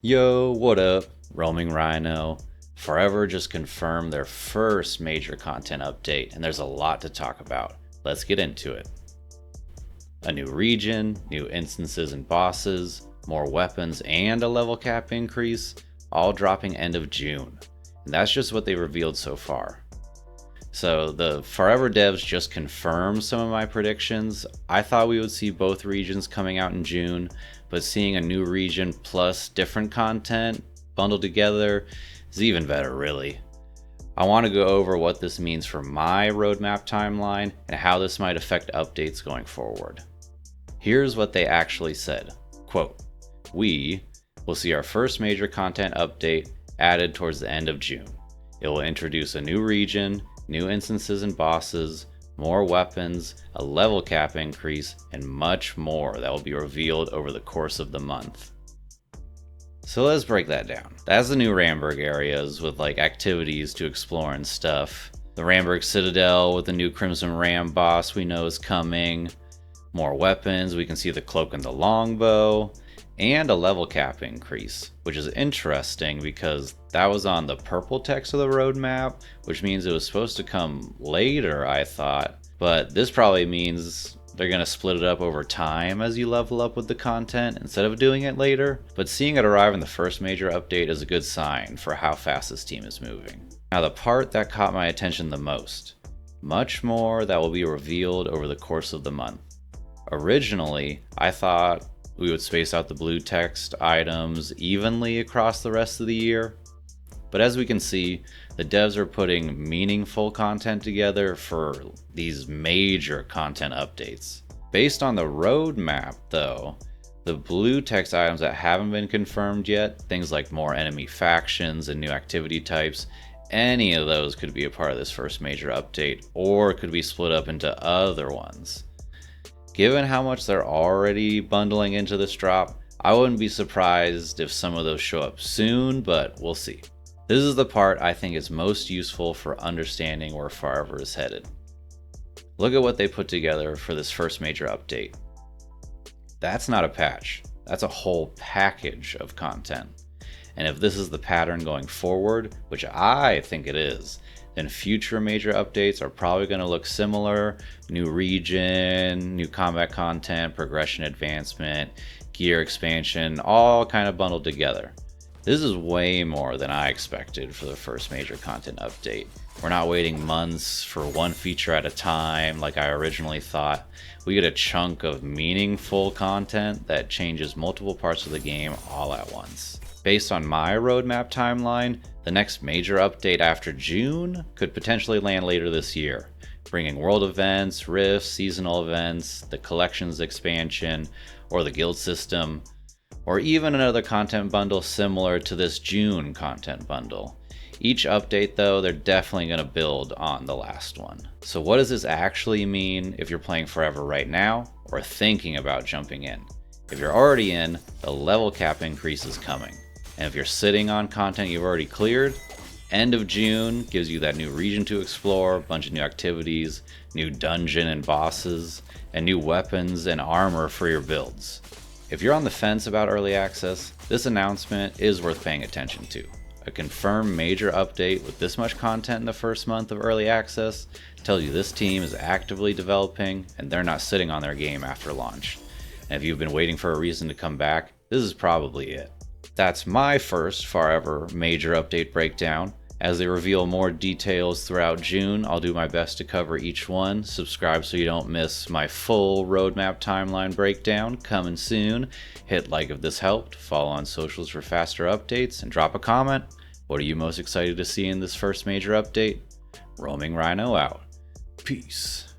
Yo, what up? Roaming Rhino. Farever just confirmed their first major content update, and there's a lot to talk about. Let's get into it. A new region, new instances and bosses, more weapons, and a level cap increase, all dropping end of June. And that's just what they revealed so far. So the Farever devs just confirmed some of my predictions. I thought we would see both regions coming out in June, but seeing a new region plus different content bundled together is even better, really. I want to go over what this means for my roadmap timeline and how this might affect updates going forward. Here's what they actually said. Quote, "We will see our first major content update added towards the end of June. It will introduce a new region, new instances and bosses, more weapons, a level cap increase, and much more that will be revealed over the course of the month." So let's break that down. That's the new Ramberg areas with like activities to explore and stuff. The Ramberg Citadel with the new Crimson Ram boss we know is coming. More weapons, we can see the cloak and the longbow, and a level cap increase, which is interesting because that was on the purple text of the roadmap, which means it was supposed to come later, I thought. But this probably means they're going to split it up over time as you level up with the content instead of doing it later. But seeing it arrive in the first major update is a good sign for how fast this team is moving. Now the part that caught my attention the most, much more that will be revealed over the course of the month. Originally, I thought we would space out the blue text items evenly across the rest of the year. But as we can see, the devs are putting meaningful content together for these major content updates. Based on the roadmap though, the blue text items that haven't been confirmed yet, things like more enemy factions and new activity types, any of those could be a part of this first major update or could be split up into other ones. Given how much they're already bundling into this drop, I wouldn't be surprised if some of those show up soon, but we'll see. This is the part I think is most useful for understanding where Farever is headed. Look at what they put together for this first major update. That's not a patch, that's a whole package of content. And if this is the pattern going forward, which I think it is, then future major updates are probably going to look similar. New region, new combat content, progression advancement, gear expansion, all kind of bundled together. This is way more than I expected for the first major content update. We're not waiting months for one feature at a time like I originally thought. We get a chunk of meaningful content that changes multiple parts of the game all at once. Based on my roadmap timeline, the next major update after June could potentially land later this year, bringing world events, rifts, seasonal events, the collections expansion, or the guild system, or even another content bundle similar to this June content bundle. Each update though, they're definitely going to build on the last one. So what does this actually mean if you're playing Farever right now or thinking about jumping in? If you're already in, the level cap increase is coming. And if you're sitting on content you've already cleared, end of June gives you that new region to explore, a bunch of new activities, new dungeon and bosses, and new weapons and armor for your builds. If you're on the fence about early access, this announcement is worth paying attention to. A confirmed major update with this much content in the first month of early access tells you this team is actively developing and they're not sitting on their game after launch. And if you've been waiting for a reason to come back, this is probably it. That's my first Farever major update breakdown. As they reveal more details throughout June, I'll do my best to cover each one. Subscribe so you don't miss my full roadmap timeline breakdown coming soon. Hit like if this helped, follow on socials for faster updates, and drop a comment. What are you most excited to see in this first major update? Roaming Rhino out. Peace.